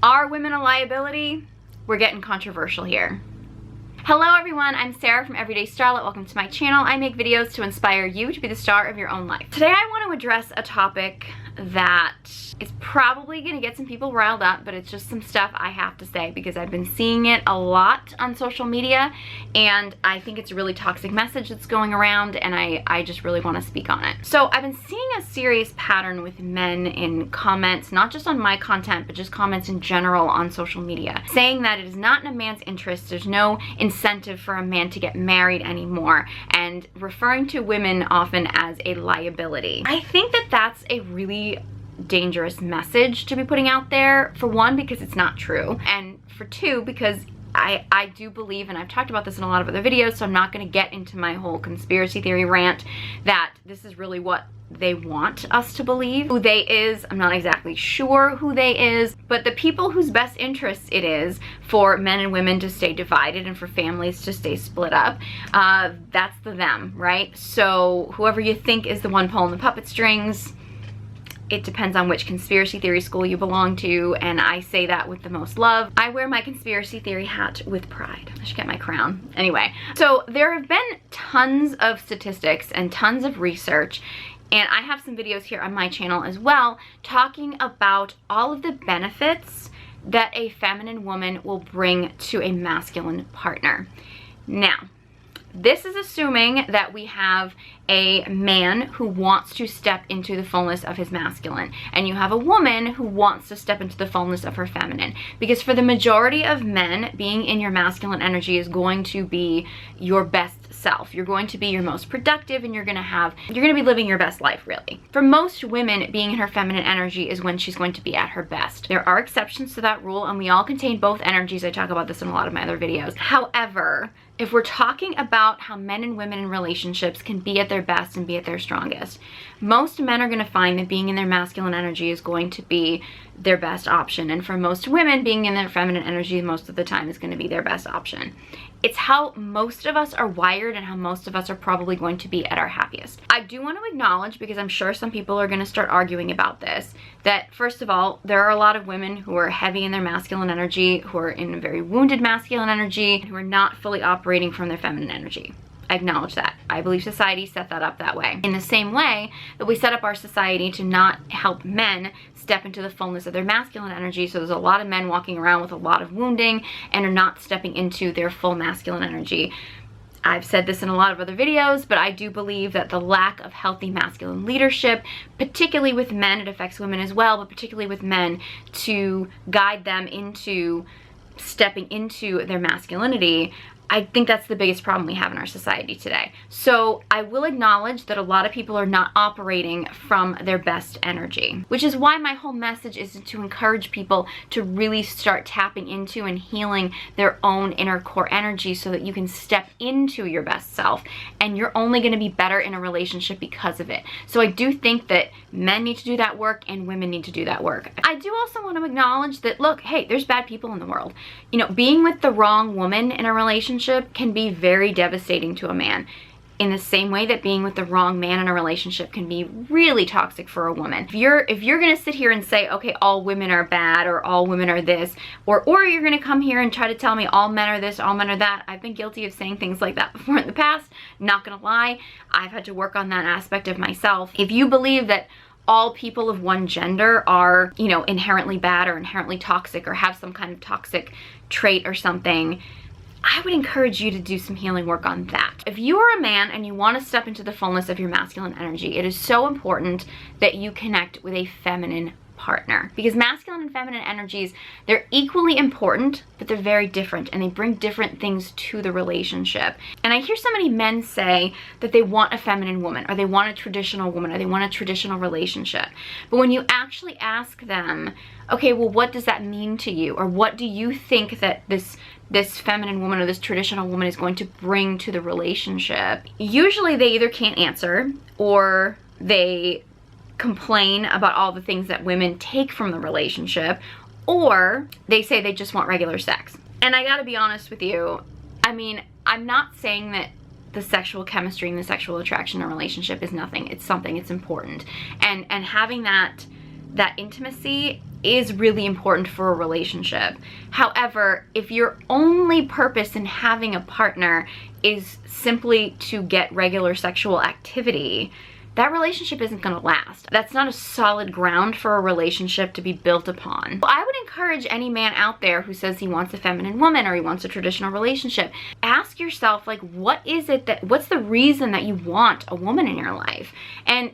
Are women a liability? We're getting controversial here. Hello everyone, I'm Sarah from Everyday Starlet. Welcome to my channel. I make videos to inspire you to be the star of your own life. Today I want to address a topic that is probably going to get some people riled up, but it's just some stuff I have to say because I've been seeing it a lot on social media and I think it's a really toxic message that's going around, and I just really want to speak on it. So I've been seeing a serious pattern with men in comments, not just on my content, but just comments in general on social media, saying that it is not in a man's interest, there's no incentive for a man to get married anymore, and referring to women often as a liability. I think that that's a really dangerous message to be putting out there, for one, because it's not true, and for two, because I do believe, and I've talked about this in a lot of other videos, so I'm not going to get into my whole conspiracy theory rant, that this is really what they want us to believe. Who they is, I'm not exactly sure who they is, but the people whose best interest it is for men and women to stay divided and for families to stay split up, that's the them, right? So whoever you think is the one pulling the puppet strings, it depends on which conspiracy theory school you belong to, and I say that with the most love. I wear my conspiracy theory hat with pride. I should get my crown. Anyway, so there have been tons of statistics and tons of research, and I have some videos here on my channel as well talking about all of the benefits that a feminine woman will bring to a masculine partner. Now, this is assuming that we have a man who wants to step into the fullness of his masculine, and you have a woman who wants to step into the fullness of her feminine. Because for the majority of men, being in your masculine energy is going to be your best self. You're going to be your most productive, and you're going to be living your best life, really. For most women, being in her feminine energy is when she's going to be at her best. There are exceptions to that rule, and we all contain both energies. I talk about this in a lot of my other videos. However, if we're talking about how men and women in relationships can be at their best and be at their strongest, most men are going to find that being in their masculine energy is going to be their best option. And for most women, being in their feminine energy most of the time is going to be their best option. It's how most of us are wired and how most of us are probably going to be at our happiest. I do want to acknowledge, because I'm sure some people are going to start arguing about this, that first of all, there are a lot of women who are heavy in their masculine energy, who are in a very wounded masculine energy, who are not fully operating from their feminine energy. I acknowledge that. I believe society set that up that way. In the same way that we set up our society to not help men step into the fullness of their masculine energy, so there's a lot of men walking around with a lot of wounding and are not stepping into their full masculine energy. I've said this in a lot of other videos, but I do believe that the lack of healthy masculine leadership, particularly with men, it affects women as well, but particularly with men, to guide them into stepping into their masculinity, I think that's the biggest problem we have in our society today. So I will acknowledge that a lot of people are not operating from their best energy, which is why my whole message is to encourage people to really start tapping into and healing their own inner core energy so that you can step into your best self, and you're only going to be better in a relationship because of it. So I do think that men need to do that work and women need to do that work. I do also want to acknowledge that, look, hey, there's bad people in the world. You know, being with the wrong woman in a relationship can be very devastating to a man, in the same way that being with the wrong man in a relationship can be really toxic for a woman. If you're gonna sit here and say, okay, all women are bad, or all women are this, or you're gonna come here and try to tell me all men are this, all men are that. I've been guilty of saying things like that before in the past, not gonna lie. I've had to work on that aspect of myself. If you believe that all people of one gender are, you know, inherently bad or inherently toxic or have some kind of toxic trait or something, I would encourage you to do some healing work on that. If you are a man and you want to step into the fullness of your masculine energy, it is so important that you connect with a feminine partner, because masculine and feminine energies, they're equally important, but they're very different, and they bring different things to the relationship. And I hear so many men say that they want a feminine woman, or they want a traditional woman, or they want a traditional relationship. But when you actually ask them, okay, well, what does that mean to you? Or what do you think that this feminine woman or this traditional woman is going to bring to the relationship? Usually they either can't answer, or they complain about all the things that women take from the relationship, or they say they just want regular sex. And I gotta be honest with you, I mean, I'm not saying that the sexual chemistry and the sexual attraction in a relationship is nothing. It's something, it's important. And having that that intimacy is really important for a relationship. However, if your only purpose in having a partner is simply to get regular sexual activity, that relationship isn't going to last. That's not a solid ground for a relationship to be built upon. I would encourage any man out there who says he wants a feminine woman or he wants a traditional relationship, ask yourself, like, what's the reason that you want a woman in your life? And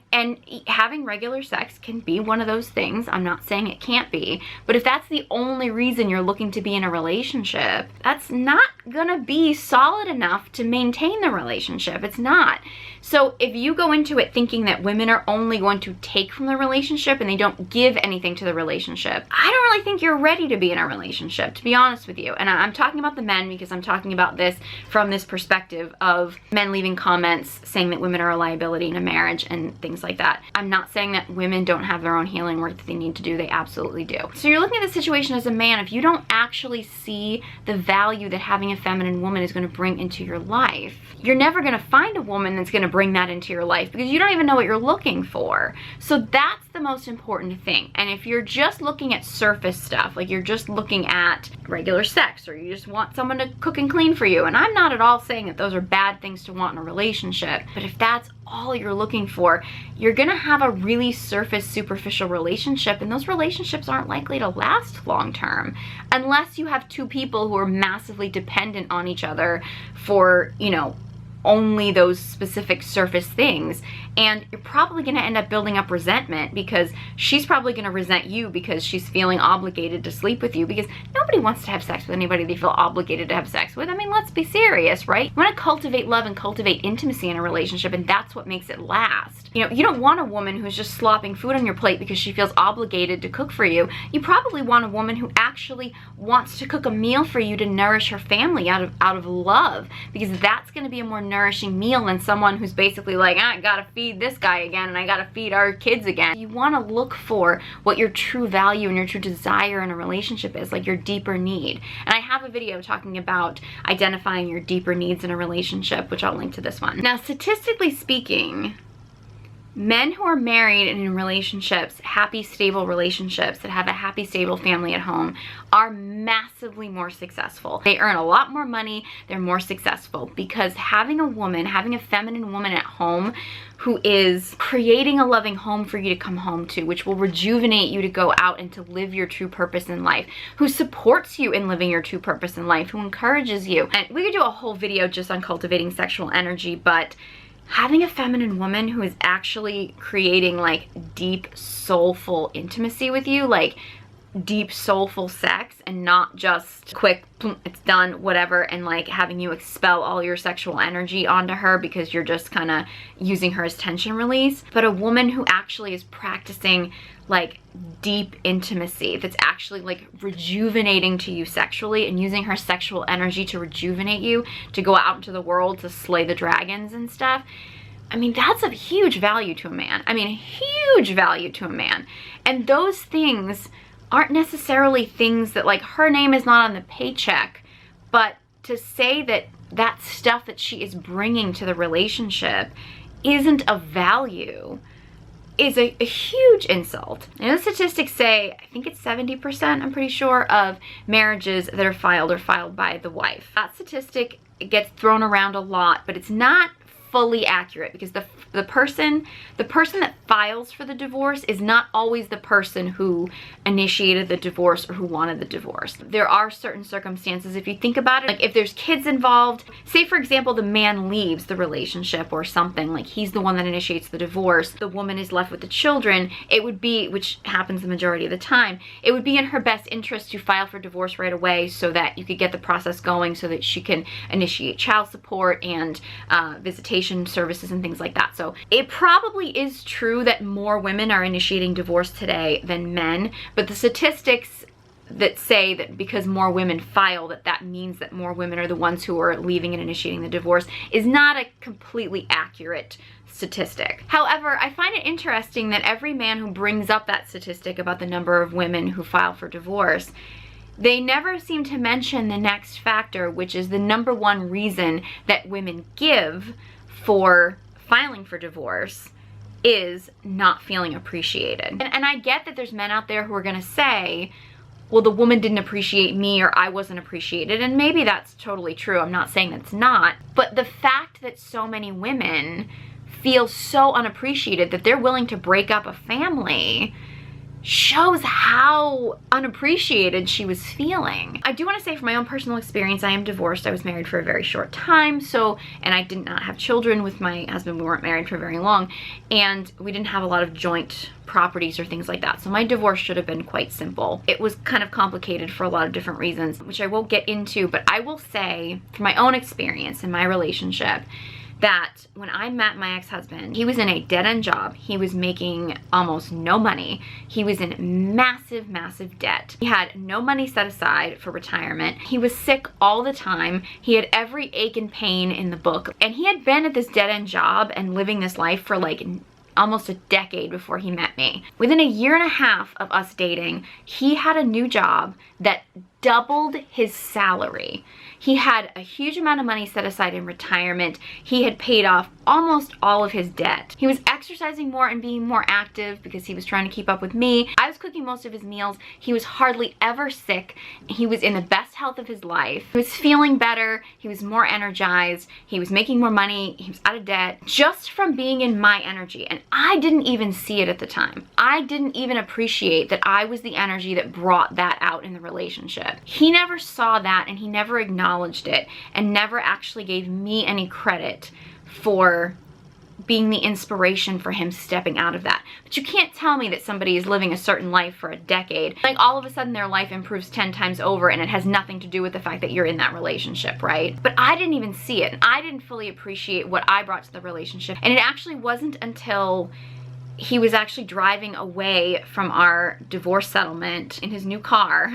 having regular sex can be one of those things. I'm not saying it can't be, but if that's the only reason you're looking to be in a relationship, that's not gonna be solid enough to maintain the relationship. It's not. So if you go into it thinking that women are only going to take from the relationship and they don't give anything to the relationship, I don't really think you're ready to be in a relationship, to be honest with you. And I'm talking about the men because I'm talking about this from this perspective of men leaving comments saying that women are a liability in a marriage and things like that. I'm not saying that women don't have their own healing work that they need to do. They absolutely do. So you're looking at the situation as a man. If you don't actually see the value that having a feminine woman is going to bring into your life, you're never going to find a woman that's going to bring that into your life because you don't even know what you're looking for. So that's the most important thing. And if you're just looking at surface stuff, like you're just looking at regular sex, or you just want someone to cook and clean for you, and I'm not at all saying that those are bad things to want in a relationship, but if that's all you're looking for, you're gonna have a really surface, superficial relationship, and those relationships aren't likely to last long term unless you have two people who are massively dependent on each other for, you know, only those specific surface things. And you're probably going to end up building up resentment because she's probably going to resent you because she's feeling obligated to sleep with you, because nobody wants to have sex with anybody they feel obligated to have sex with. I mean, let's be serious, right? You want to cultivate love and cultivate intimacy in a relationship, and that's what makes it last. You know, you don't want a woman who's just slopping food on your plate because she feels obligated to cook for you. You probably want a woman who actually wants to cook a meal for you to nourish her family out of love, because that's going to be a more nourishing meal than someone who's basically like, I gotta feed this guy again and I gotta feed our kids again. You want to look for what your true value and your true desire in a relationship is, like your deeper need. And I have a video talking about identifying your deeper needs in a relationship, which I'll link to this one. Now, statistically speaking, men who are married and in relationships, happy, stable relationships that have a happy, stable family at home, are massively more successful. They earn a lot more money, they're more successful, because having a woman, having a feminine woman at home who is creating a loving home for you to come home to, which will rejuvenate you to go out and to live your true purpose in life, who supports you in living your true purpose in life, who encourages you. And we could do a whole video just on cultivating sexual energy, but having a feminine woman who is actually creating like deep, soulful intimacy with you, like deep, soulful sex, and not just quick, it's done, whatever, and like having you expel all your sexual energy onto her because you're just kind of using her as tension release. But a woman who actually is practicing like deep intimacy, that's actually like rejuvenating to you sexually and using her sexual energy to rejuvenate you, to go out into the world to slay the dragons and stuff. I mean, that's of huge value to a man. I mean, huge value to a man. And those things aren't necessarily things that, like, her name is not on the paycheck, but to say that that stuff that she is bringing to the relationship isn't of value is a huge insult. And the statistics say, I think it's 70%, I'm pretty sure, of marriages that are filed by the wife. That statistic gets thrown around a lot, but it's not fully accurate, because the person that files for the divorce is not always the person who initiated the divorce or who wanted the divorce. There are certain circumstances, if you think about it, like if there's kids involved, say for example the man leaves the relationship or something, like he's the one that initiates the divorce, the woman is left with the children, it would be, which happens the majority of the time, it would be in her best interest to file for divorce right away so that you could get the process going, so that she can initiate child support and visitation services and things like that. So it probably is true that more women are initiating divorce today than men, but the statistics that say that because more women file, that means that more women are the ones who are leaving and initiating the divorce, is not a completely accurate statistic. However, I find it interesting that every man who brings up that statistic about the number of women who file for divorce, they never seem to mention the next factor, which is the number one reason that women give for filing for divorce, is not feeling appreciated. And I get that there's men out there who are gonna say, well, the woman didn't appreciate me, or I wasn't appreciated, and maybe that's totally true. I'm not saying that's not, but the fact that so many women feel so unappreciated that they're willing to break up a family shows how unappreciated she was feeling. I do want to say from my own personal experience, I am divorced. I was married for a very short time, and I did not have children with my husband. We weren't married for very long, and we didn't have a lot of joint properties or things like that. So my divorce should have been quite simple. It was kind of complicated for a lot of different reasons, which I won't get into, but I will say from my own experience in my relationship, that when I met my ex-husband, he was in a dead-end job. He was making almost no money. He was in massive, massive debt. He had no money set aside for retirement. He was sick all the time. He had every ache and pain in the book. And he had been at this dead-end job and living this life for like almost a decade before he met me. Within a year and a half of us dating, he had a new job that doubled his salary. He had a huge amount of money set aside in retirement. He had paid off almost all of his debt. He was exercising more and being more active because he was trying to keep up with me. I was cooking most of his meals. He was hardly ever sick. He was in the best health of his life. He was feeling better. He was more energized. He was making more money. He was out of debt just from being in my energy. And I didn't even see it at the time. I didn't even appreciate that I was the energy that brought that out in the relationship. He never saw that, and he never acknowledged it, and never actually gave me any credit for being the inspiration for him stepping out of that. But you can't tell me that somebody is living a certain life for a decade, like all of a sudden their life improves 10 times over, and it has nothing to do with the fact that you're in that relationship, right? But I didn't even see it, and I didn't fully appreciate what I brought to the relationship. And it actually wasn't until he was actually driving away from our divorce settlement in his new car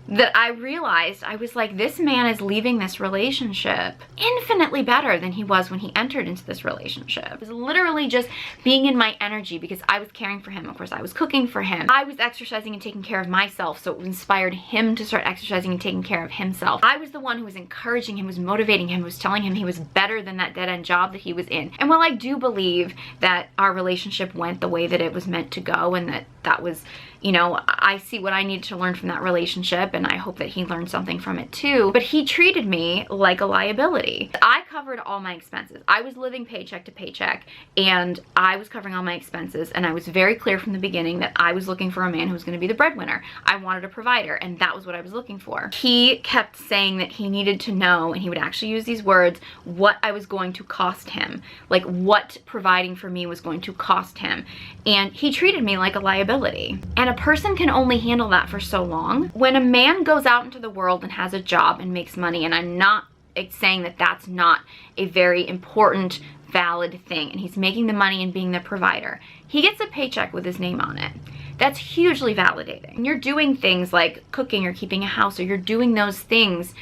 that I realized, I was like, this man is leaving this relationship infinitely better than he was when he entered into this relationship. It was literally just being in my energy because I was caring for him. Of course, I was cooking for him. I was exercising and taking care of myself, so it inspired him to start exercising and taking care of himself. I was the one who was encouraging him, was motivating him, was telling him he was better than that dead-end job that he was in. And while I do believe that our relationship went the way that it was meant to go, and that was, you know, I see what I needed to learn from that relationship, and I hope that he learned something from it too. But he treated me like a liability. I covered all my expenses. I was living paycheck to paycheck, and I was covering all my expenses, and I was very clear from the beginning that I was looking for a man who was going to be the breadwinner. I wanted a provider, and that was what I was looking for. He kept saying that he needed to know, and he would actually use these words, what I was going to cost him, like what providing for me was going to cost him. And he treated me like a liability. And a person can only handle that for so long. When a man goes out into the world and has a job and makes money, and I'm not saying that that's not a very important, valid thing, and he's making the money and being the provider, he gets a paycheck with his name on it. That's hugely validating. When you're doing things like cooking or keeping a house, or you're doing those things,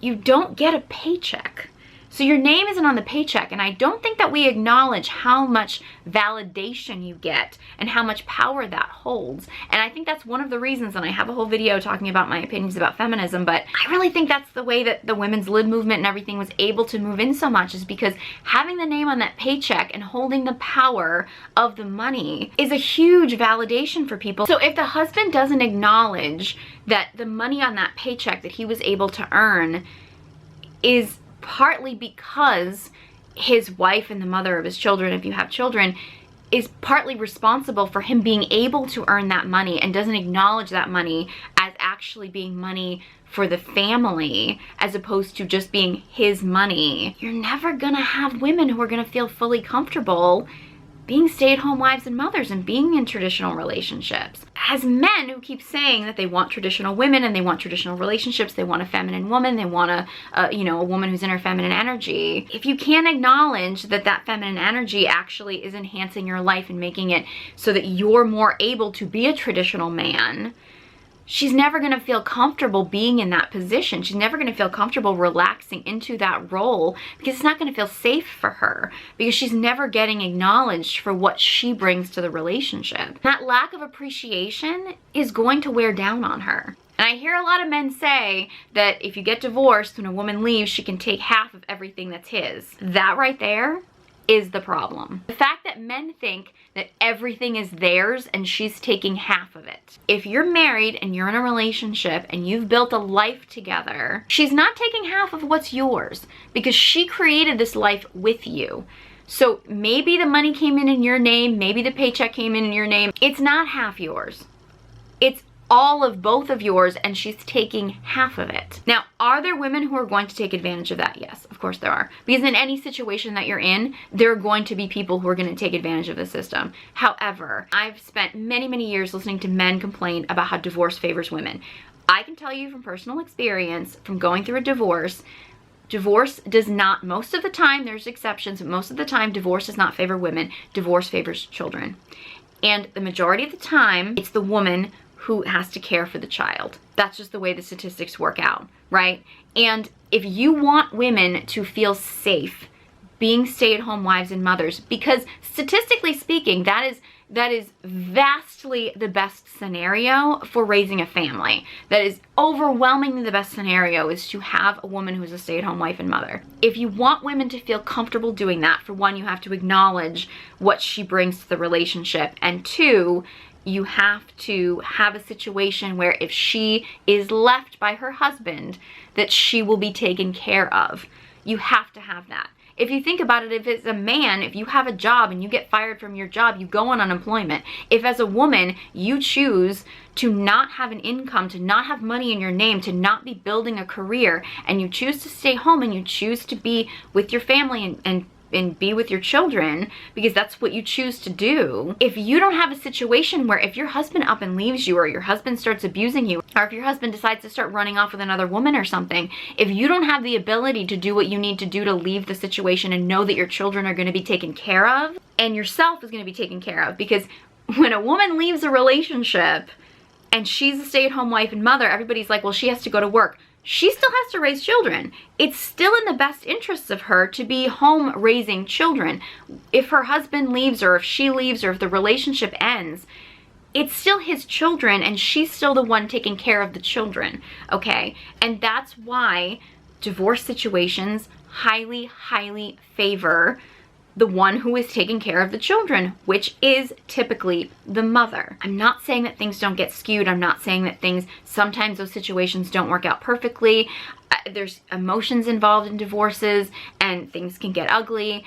you don't get a paycheck. So your name isn't on the paycheck, and I don't think that we acknowledge how much validation you get and how much power that holds. And I think that's one of the reasons, and I have a whole video talking about my opinions about feminism, but I really think that's the way that the women's lib movement and everything was able to move in so much, is because having the name on that paycheck and holding the power of the money is a huge validation for people. So if the husband doesn't acknowledge that the money on that paycheck that he was able to earn is partly because his wife and the mother of his children, if you have children, is partly responsible for him being able to earn that money, and doesn't acknowledge that money as actually being money for the family as opposed to just being his money, you're never gonna have women who are gonna feel fully comfortable being stay-at-home wives and mothers and being in traditional relationships. As men who keep saying that they want traditional women and they want traditional relationships, they want a feminine woman, they want a woman who's in her feminine energy. If you can't acknowledge that that feminine energy actually is enhancing your life and making it so that you're more able to be a traditional man, she's never going to feel comfortable being in that position. She's never going to feel comfortable relaxing into that role, because it's not going to feel safe for her, because she's never getting acknowledged for what she brings to the relationship. That lack of appreciation is going to wear down on her. And I hear a lot of men say that if you get divorced, when a woman leaves, she can take half of everything that's his. That right there is the problem. The fact that men think that everything is theirs and she's taking half of it. If you're married and you're in a relationship and you've built a life together, she's not taking half of what's yours because she created this life with you. So maybe the money came in your name, maybe the paycheck came in your name. It's not half yours. It's all of both of yours, and she's taking half of it. Now, are there women who are going to take advantage of that? Yes, of course there are. Because in any situation that you're in, there are going to be people who are going to take advantage of the system. However, I've spent many, many years listening to men complain about how divorce favors women. I can tell you from personal experience, from going through a divorce does not, most of the time, there's exceptions, but most of the time, divorce does not favor women. Divorce favors children. And the majority of the time, it's the woman who has to care for the child. That's just the way the statistics work out, right? And if you want women to feel safe being stay-at-home wives and mothers, because statistically speaking, that is vastly the best scenario for raising a family. That is overwhelmingly the best scenario, is to have a woman who's a stay-at-home wife and mother. If you want women to feel comfortable doing that, for one, you have to acknowledge what she brings to the relationship, and two, you have to have a situation where if she is left by her husband, that she will be taken care of. You have to have that. If you think about it, if it's a man, if you have a job and you get fired from your job, you go on unemployment. If as a woman, you choose to not have an income, to not have money in your name, to not be building a career, and you choose to stay home and you choose to be with your family and be with your children because that's what you choose to do. If you don't have a situation where if your husband up and leaves you, or your husband starts abusing you, or if your husband decides to start running off with another woman or something, if you don't have the ability to do what you need to do to leave the situation and know that your children are going to be taken care of and yourself is going to be taken care of, because when a woman leaves a relationship and she's a stay-at-home wife and mother, everybody's like, well, she has to go to work. She still has to raise children. It's still in the best interests of her to be home raising children. If her husband leaves, or if she leaves, or if the relationship ends, it's still his children and she's still the one taking care of the children, okay? And that's why divorce situations highly, highly favor the one who is taking care of the children, which is typically the mother. I'm not saying that things don't get skewed. I'm not saying that sometimes those situations don't work out perfectly. There's emotions involved in divorces and things can get ugly.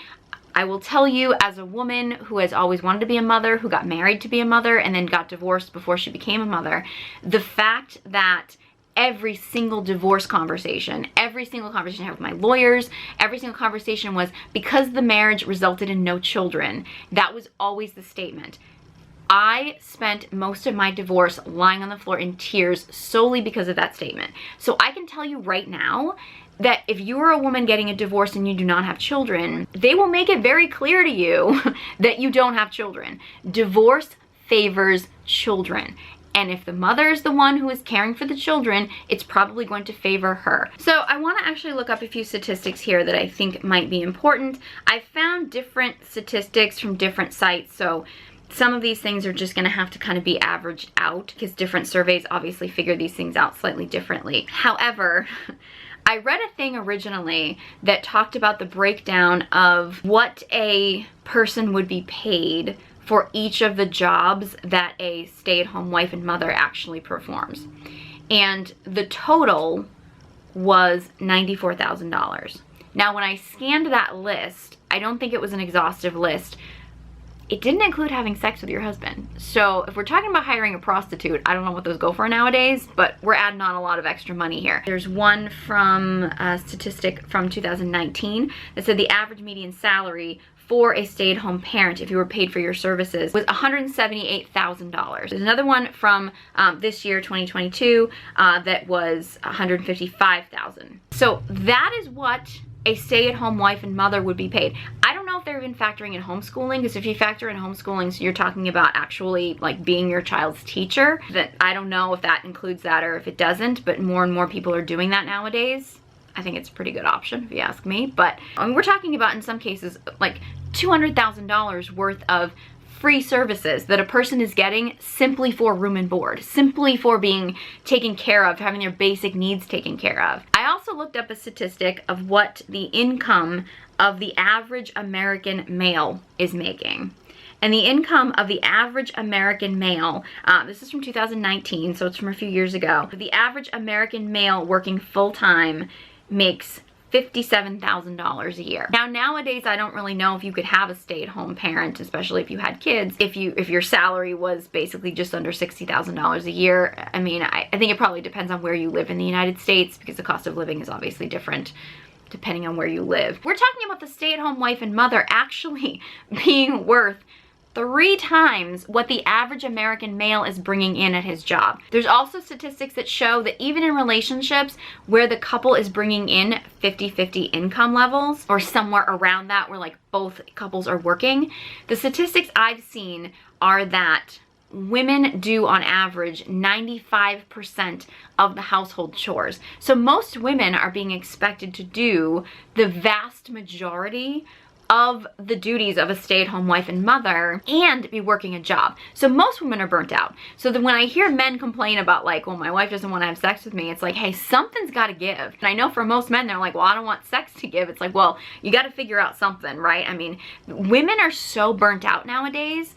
I will tell you, as a woman who has always wanted to be a mother, who got married to be a mother and then got divorced before she became a mother, the fact that every single divorce conversation, every single conversation I had with my lawyers, every single conversation was because the marriage resulted in no children. That was always the statement. I spent most of my divorce lying on the floor in tears solely because of that statement. So I can tell you right now that if you are a woman getting a divorce and you do not have children, they will make it very clear to you that you don't have children. Divorce favors children. And if the mother is the one who is caring for the children, it's probably going to favor her. So I want to actually look up a few statistics here that I think might be important. I found different statistics from different sites, so some of these things are just going to have to kind of be averaged out because different surveys obviously figure these things out slightly differently. However, I read a thing originally that talked about the breakdown of what a person would be paid for each of the jobs that a stay-at-home wife and mother actually performs. And the total was $94,000. Now, when I scanned that list, I don't think it was an exhaustive list. It didn't include having sex with your husband. So if we're talking about hiring a prostitute, I don't know what those go for nowadays, but we're adding on a lot of extra money here. There's one from a statistic from 2019 that said the average median salary for a stay-at-home parent, if you were paid for your services, was $178,000. There's another one from this year, 2022, that was $155,000. So that is what a stay-at-home wife and mother would be paid. I don't know if they're even factoring in homeschooling, because if you factor in homeschooling, so you're talking about actually like being your child's teacher, that I don't know if that includes that or if it doesn't, but more and more people are doing that nowadays. I think it's a pretty good option if you ask me, but I mean, we're talking about in some cases like $200,000 worth of free services that a person is getting simply for room and board, simply for being taken care of, having their basic needs taken care of. I I also looked up a statistic of what the income of the average American male is making. And the income of the average American male, this is from 2019, so it's from a few years ago. The average American male working full-time makes $57,000 a year. Now, nowadays, I don't really know if you could have a stay-at-home parent, especially if you had kids, if your salary was basically just under $60,000 a year. I mean, I think it probably depends on where you live in the United States, because the cost of living is obviously different depending on where you live. We're talking about the stay-at-home wife and mother actually being worth 3 times what the average American male is bringing in at his job. There's also statistics that show that even in relationships where the couple is bringing in 50-50 income levels, or somewhere around that where like both couples are working, the statistics I've seen are that women do on average 95% of the household chores. So most women are being expected to do the vast majority of the duties of a stay-at-home wife and mother and be working a job. So most women are burnt out. So that when I hear men complain about like, well, my wife doesn't want to have sex with me, it's like, hey, something's got to give. And I know for most men, they're like, well, I don't want sex to give. It's like, well, you got to figure out something, right? I mean, women are so burnt out nowadays.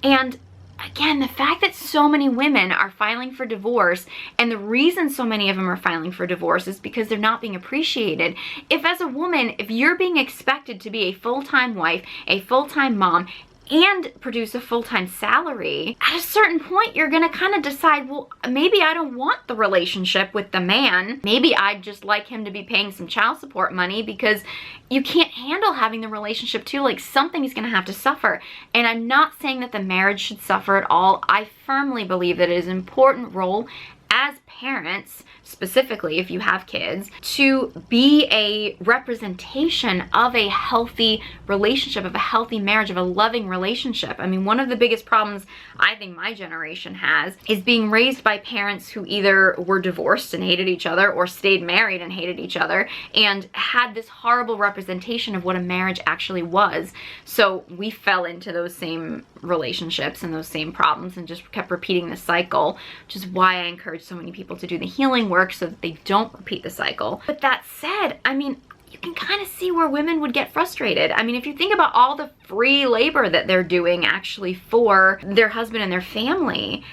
And again, the fact that so many women are filing for divorce, and the reason so many of them are filing for divorce is because they're not being appreciated. If as a woman, if you're being expected to be a full-time wife, a full-time mom, and produce a full-time salary, at a certain point, you're gonna kind of decide, well, maybe I don't want the relationship with the man. Maybe I'd just like him to be paying some child support money, because you can't handle having the relationship too. Like, something's gonna have to suffer. And I'm not saying that the marriage should suffer at all. I firmly believe that it is an important role as parents, specifically if you have kids, to be a representation of a healthy relationship, of a healthy marriage, of a loving relationship. I mean, one of the biggest problems I think my generation has is being raised by parents who either were divorced and hated each other, or stayed married and hated each other, and had this horrible representation of what a marriage actually was. So we fell into those same relationships and those same problems and just kept repeating the cycle, which is why I encourage so many people to do the healing work so that they don't repeat the cycle. But that said, I mean, you can kind of see where women would get frustrated. I mean, if you think about all the free labor that they're doing actually for their husband and their family,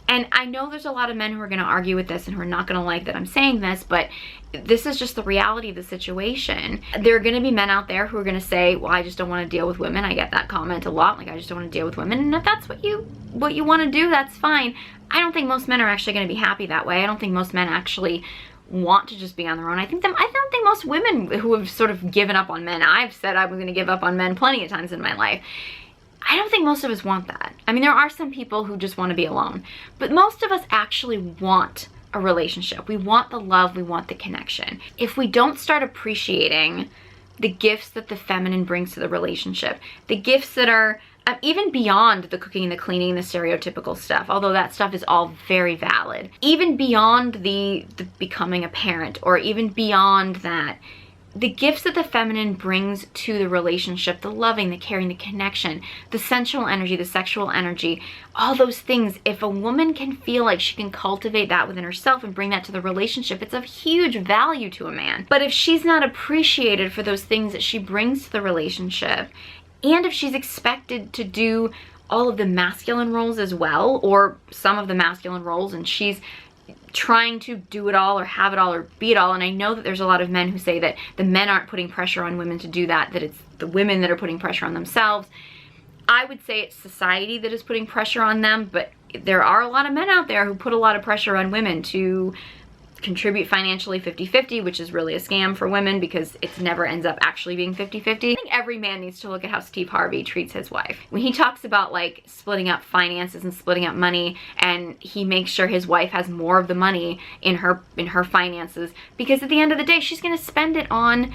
and I know there's a lot of men who are going to argue with this and who are not going to like that I'm saying this, but this is just the reality of the situation. There are going to be men out there who are going to say, well, I just don't want to deal with women. I get that comment a lot, like, I just don't want to deal with women. And if that's what you want to do, that's fine. I don't think most men are actually going to be happy that way. I don't think most men actually want to just be on their own. I don't think most women who have sort of given up on men, I've said I was going to give up on men plenty of times in my life, I don't think most of us want that. I mean, there are some people who just want to be alone, but most of us actually want a relationship. We want the love, we want the connection. If we don't start appreciating the gifts that the feminine brings to the relationship, the gifts that are even beyond the cooking and the cleaning, the stereotypical stuff, although that stuff is all very valid, even beyond the becoming a parent, or even beyond that, the gifts that the feminine brings to the relationship, the loving, the caring, the connection, the sensual energy, the sexual energy, all those things, if a woman can feel like she can cultivate that within herself and bring that to the relationship, it's of huge value to a man. But if she's not appreciated for those things that she brings to the relationship, and if she's expected to do all of the masculine roles as well, or some of the masculine roles, and she's trying to do it all or have it all or be it all, and I know that there's a lot of men who say that the men aren't putting pressure on women to do that, that it's the women that are putting pressure on themselves. I would say it's society that is putting pressure on them, but there are a lot of men out there who put a lot of pressure on women to contribute financially 50-50, which is really a scam for women because it never ends up actually being 50-50. I think every man needs to look at how Steve Harvey treats his wife. When he talks about like splitting up finances and splitting up money, and he makes sure his wife has more of the money in her finances, because at the end of the day, she's gonna spend it on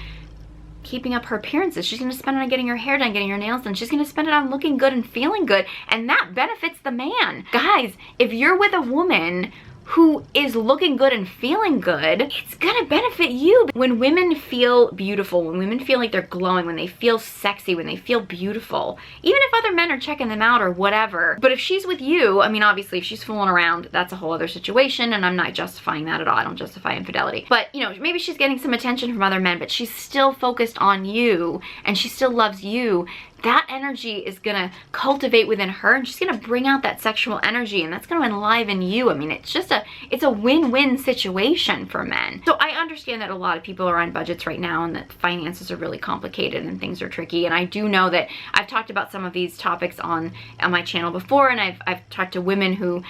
keeping up her appearances. She's gonna spend it on getting her hair done, getting her nails done. She's gonna spend it on looking good and feeling good, and that benefits the man. Guys, if you're with a woman who is looking good and feeling good, it's gonna benefit you. When women feel beautiful, when women feel like they're glowing, when they feel sexy, when they feel beautiful, even if other men are checking them out or whatever, but if she's with you, I mean, obviously if she's fooling around, that's a whole other situation, and I'm not justifying that at all. I don't justify infidelity. But, you know, maybe she's getting some attention from other men, but she's still focused on you, and she still loves you. That energy is gonna cultivate within her, and she's gonna bring out that sexual energy, and that's gonna enliven you. I mean, it's a win-win situation for men. So I understand that a lot of people are on budgets right now, and that finances are really complicated and things are tricky. And I do know that I've talked about some of these topics on my channel before, and I've talked to women who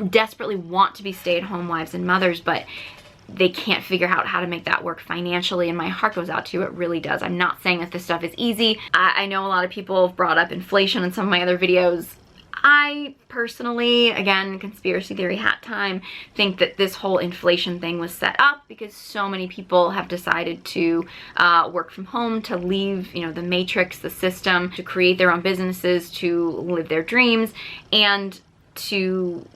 desperately want to be stay-at-home wives and mothers, but they can't figure out how to make that work financially, and my heart goes out to you. It really does. I'm not saying that this stuff is easy. I know a lot of people have brought up inflation in some of my other videos. I personally, again, conspiracy theory hat time, think that this whole inflation thing was set up because so many people have decided to work from home, to leave, you know, the matrix, the system, to create their own businesses, to live their dreams, and to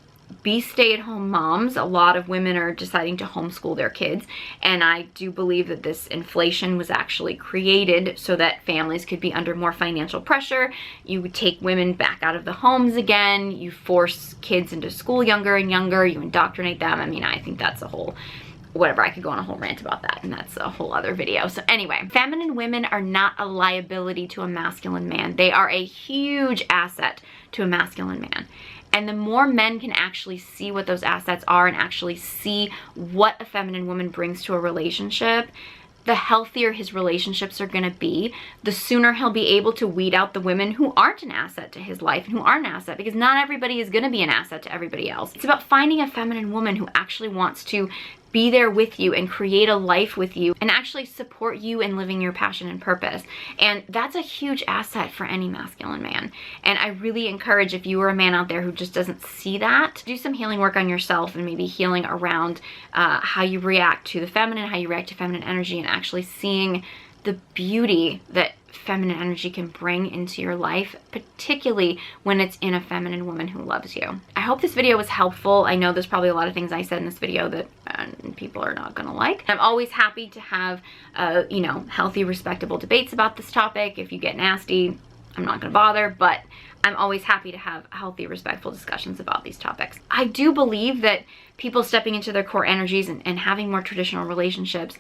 be stay-at-home moms. A lot of women are deciding to homeschool their kids, and I do believe that this inflation was actually created so that families could be under more financial pressure. You would take women back out of the homes again, you force kids into school younger and younger, you indoctrinate them. I mean, I think that's a whole whatever, I could go on a whole rant about that, and that's a whole other video. So anyway, feminine women are not a liability to a masculine man. They are a huge asset to a masculine man. And the more men can actually see what those assets are and actually see what a feminine woman brings to a relationship, the healthier his relationships are gonna be, the sooner he'll be able to weed out the women who aren't an asset to his life and who aren't an asset, because not everybody is gonna be an asset to everybody else. It's about finding a feminine woman who actually wants to be there with you and create a life with you and actually support you in living your passion and purpose. And that's a huge asset for any masculine man. And I really encourage, if you are a man out there who just doesn't see that, do some healing work on yourself, and maybe healing around how you react to the feminine, how you react to feminine energy, and actually seeing the beauty that feminine energy can bring into your life, particularly when it's in a feminine woman who loves you. I hope this video was helpful. I know there's probably a lot of things I said in this video that people are not gonna like. I'm always happy to have, you know, healthy, respectable debates about this topic. If you get nasty, I'm not gonna bother, but I'm always happy to have healthy, respectful discussions about these topics. I do believe that people stepping into their core energies and having more traditional relationships,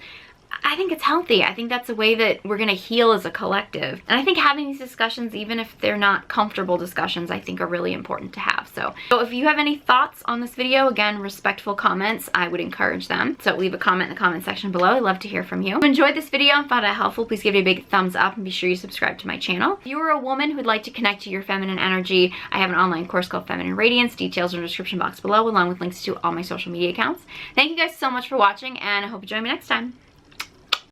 I think it's healthy. I think that's a way that we're gonna heal as a collective. And I think having these discussions, even if they're not comfortable discussions, I think are really important to have. So if you have any thoughts on this video, again, respectful comments, I would encourage them. So leave a comment in the comment section below. I'd love to hear from you. If you enjoyed this video and found it helpful, please give it a big thumbs up and be sure you subscribe to my channel. If you are a woman who'd like to connect to your feminine energy, I have an online course called Feminine Radiance. Details are in the description box below, along with links to all my social media accounts. Thank you guys so much for watching, and I hope you join me next time.